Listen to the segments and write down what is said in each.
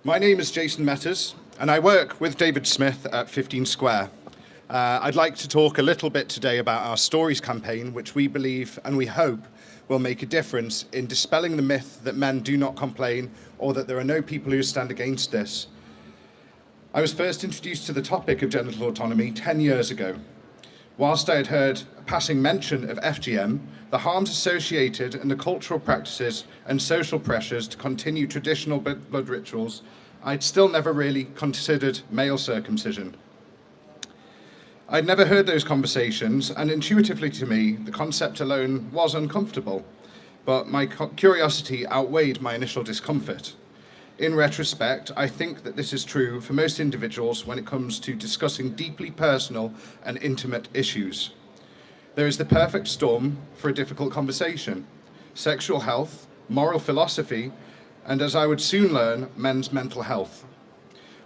My name is Jason Metters, and I work with David Smith at 15 Square. I'd like to talk a little bit today about our Stories campaign, which we believe and we hope will make a difference in dispelling the myth that men do not complain or that there are no people who stand against this. I was first introduced to the topic of genital autonomy 10 years ago. Whilst I had heard a passing mention of FGM, the harms associated and the cultural practices and social pressures to continue traditional blood rituals, I'd still never really considered male circumcision. I'd never heard those conversations, and intuitively to me, the concept alone was uncomfortable, but my curiosity outweighed my initial discomfort. In retrospect, I think that this is true for most individuals when it comes to discussing deeply personal and intimate issues. There is the perfect storm for a difficult conversation: sexual health, moral philosophy, and, as I would soon learn, men's mental health.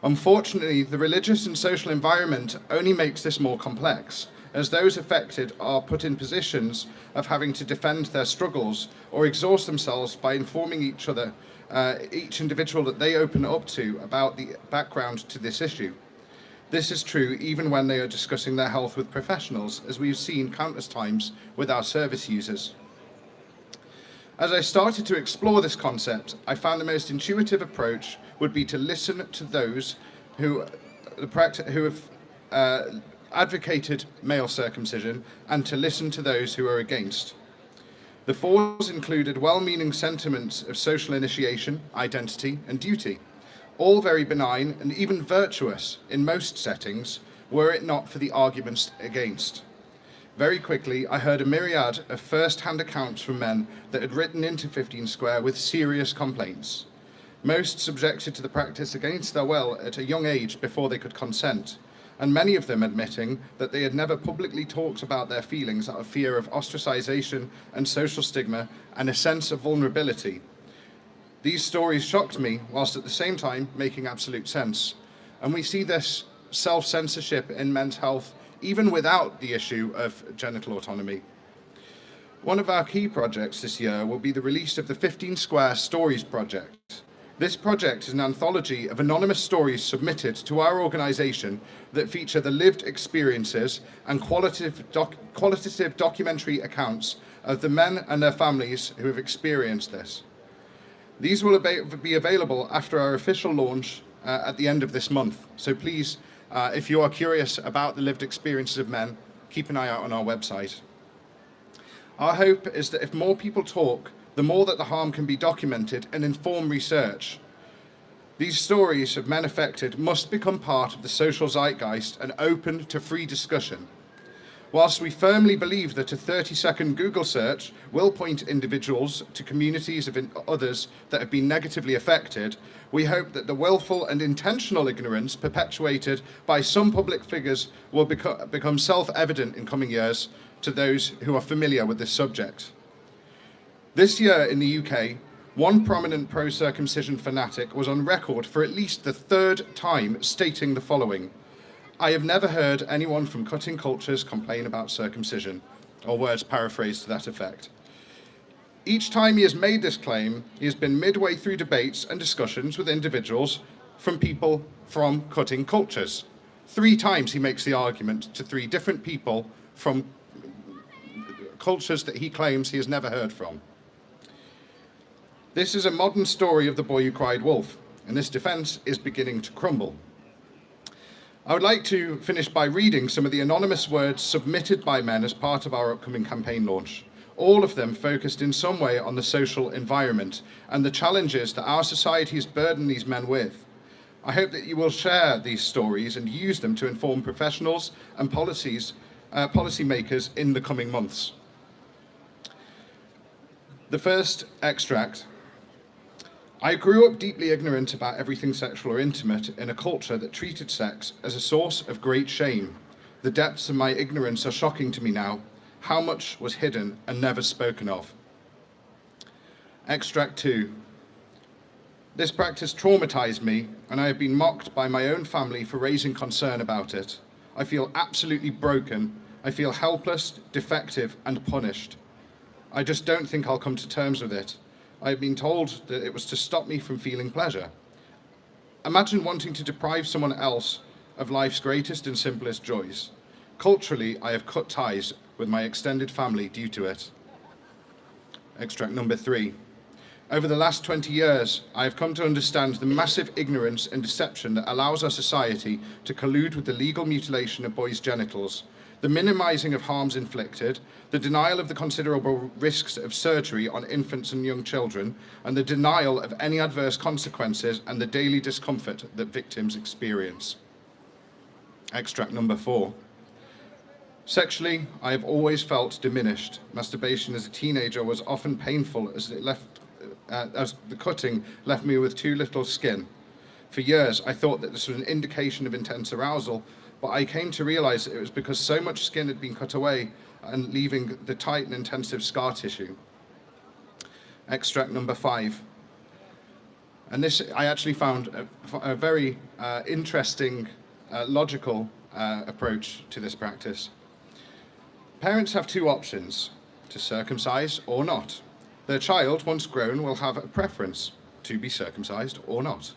Unfortunately, the religious and social environment only makes this more complex, as those affected are put in positions of having to defend their struggles or exhaust themselves by informing each other, each individual that they open up to, about the background to this issue. This is true even when they are discussing their health with professionals, as we've seen countless times with our service users. As I started to explore this concept, I found the most intuitive approach would be to listen to those who have advocated male circumcision and to listen to those who are against. The fours included well-meaning sentiments of social initiation, identity, and duty, all very benign and even virtuous in most settings, were it not for the arguments against. Very quickly, I heard a myriad of first-hand accounts from men that had written into 15 Square with serious complaints, most subjected to the practice against their will at a young age before they could consent, and many of them admitting that they had never publicly talked about their feelings out of fear of ostracization and social stigma and a sense of vulnerability. These stories shocked me, whilst at the same time making absolute sense. And we see this self-censorship in men's health even without the issue of genital autonomy. One of our key projects this year will be the release of the 15 Square Stories project. This project is an anthology of anonymous stories submitted to our organisation that feature the lived experiences and qualitative documentary accounts of the men and their families who have experienced this. These will be available after our official launch at the end of this month. So please, if you are curious about the lived experiences of men, keep an eye out on our website. Our hope is that if more people talk, the more that the harm can be documented and inform research. These stories of men affected must become part of the social zeitgeist and open to free discussion. Whilst we firmly believe that a 30-second Google search will point individuals to communities of others that have been negatively affected, we hope that the willful and intentional ignorance perpetuated by some public figures will become self-evident in coming years to those who are familiar with this subject. This year in the UK, one prominent pro-circumcision fanatic was on record for at least the third time stating the following: "I have never heard anyone from cutting cultures complain about circumcision," or words paraphrased to that effect. Each time he has made this claim, he has been midway through debates and discussions with individuals from people from cutting cultures. 3 times he makes the argument to 3 different people from cultures that he claims he has never heard from. This is a modern story of the boy who cried wolf, and this defense is beginning to crumble. I would like to finish by reading some of the anonymous words submitted by men as part of our upcoming campaign launch, all of them focused in some way on the social environment and the challenges that our societies burden these men with. I hope that you will share these stories and use them to inform professionals and policymakers in the coming months. The first extract. I grew up deeply ignorant about everything sexual or intimate in a culture that treated sex as a source of great shame. The depths of my ignorance are shocking to me now. How much was hidden and never spoken of? Extract 2. This practice traumatized me, and I have been mocked by my own family for raising concern about it. I feel absolutely broken. I feel helpless, defective, and punished. I just don't think I'll come to terms with it. I've been told that it was to stop me from feeling pleasure. Imagine wanting to deprive someone else of life's greatest and simplest joys. Culturally, I have cut ties with my extended family due to it. Extract number 3. Over the last 20 years, I have come to understand the massive ignorance and deception that allows our society to collude with the legal mutilation of boys' genitals, the minimizing of harms inflicted, the denial of the considerable risks of surgery on infants and young children, and the denial of any adverse consequences and the daily discomfort that victims experience. Extract number 4. Sexually, I have always felt diminished. Masturbation as a teenager was often painful as the cutting left me with too little skin. For years, I thought that this was an indication of intense arousal, but I came to realize that it was because so much skin had been cut away and leaving the tight and intensive scar tissue. Extract number 5. And this I actually found a very interesting, logical approach to this practice. Parents have two options, to circumcise or not. Their child, once grown, will have a preference to be circumcised or not.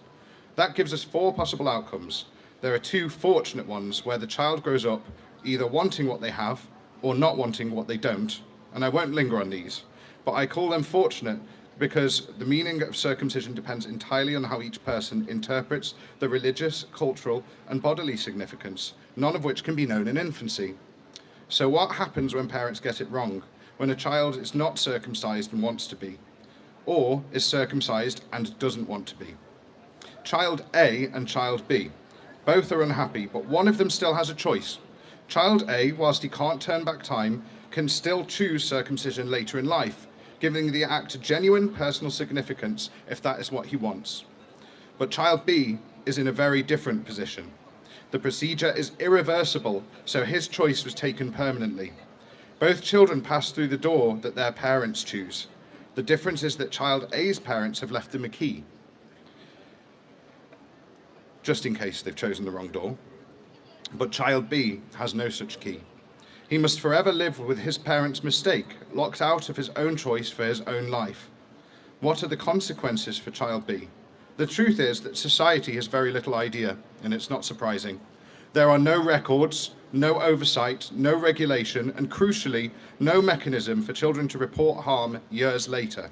That gives us 4 possible outcomes. There are 2 fortunate ones where the child grows up either wanting what they have or not wanting what they don't, and I won't linger on these, but I call them fortunate because the meaning of circumcision depends entirely on how each person interprets the religious, cultural, and bodily significance, none of which can be known in infancy. So what happens when parents get it wrong? When a child is not circumcised and wants to be, or is circumcised and doesn't want to be? Child A and child B. Both are unhappy, but one of them still has a choice. Child A, whilst he can't turn back time, can still choose circumcision later in life, giving the act genuine personal significance if that is what he wants. But child B is in a very different position. The procedure is irreversible, so his choice was taken permanently. Both children pass through the door that their parents choose. The difference is that child A's parents have left them a key, just in case they've chosen the wrong door. But child B has no such key. He must forever live with his parents' mistake, locked out of his own choice for his own life. What are the consequences for child B? The truth is that society has very little idea, and it's not surprising. There are no records, no oversight, no regulation, and crucially, no mechanism for children to report harm years later.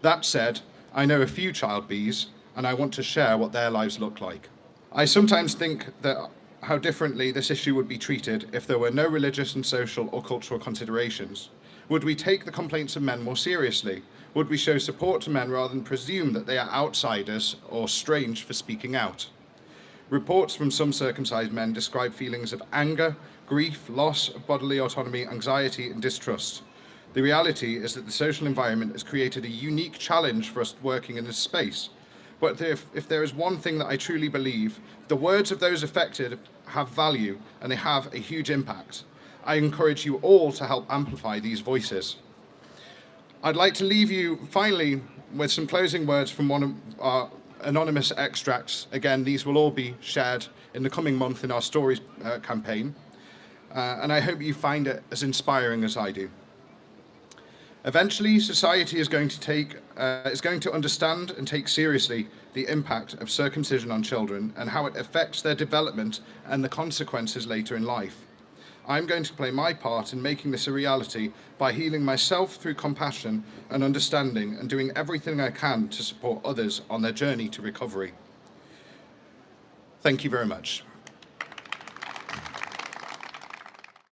That said, I know a few child Bs, and I want to share what their lives look like. I sometimes think that how differently this issue would be treated if there were no religious and social or cultural considerations. Would we take the complaints of men more seriously? Would we show support to men rather than presume that they are outsiders or strange for speaking out? Reports from some circumcised men describe feelings of anger, grief, loss of bodily autonomy, anxiety, and distrust. The reality is that the social environment has created a unique challenge for us working in this space. But if there is one thing that I truly believe, the words of those affected have value and they have a huge impact. I encourage you all to help amplify these voices. I'd like to leave you finally with some closing words from one of our anonymous extracts. Again, these will all be shared in the coming month in our Stories campaign, and I hope you find it as inspiring as I do. Eventually, society is going to understand and take seriously the impact of circumcision on children and how it affects their development and the consequences later in life. I'm going to play my part in making this a reality by healing myself through compassion and understanding and doing everything I can to support others on their journey to recovery. Thank you very much.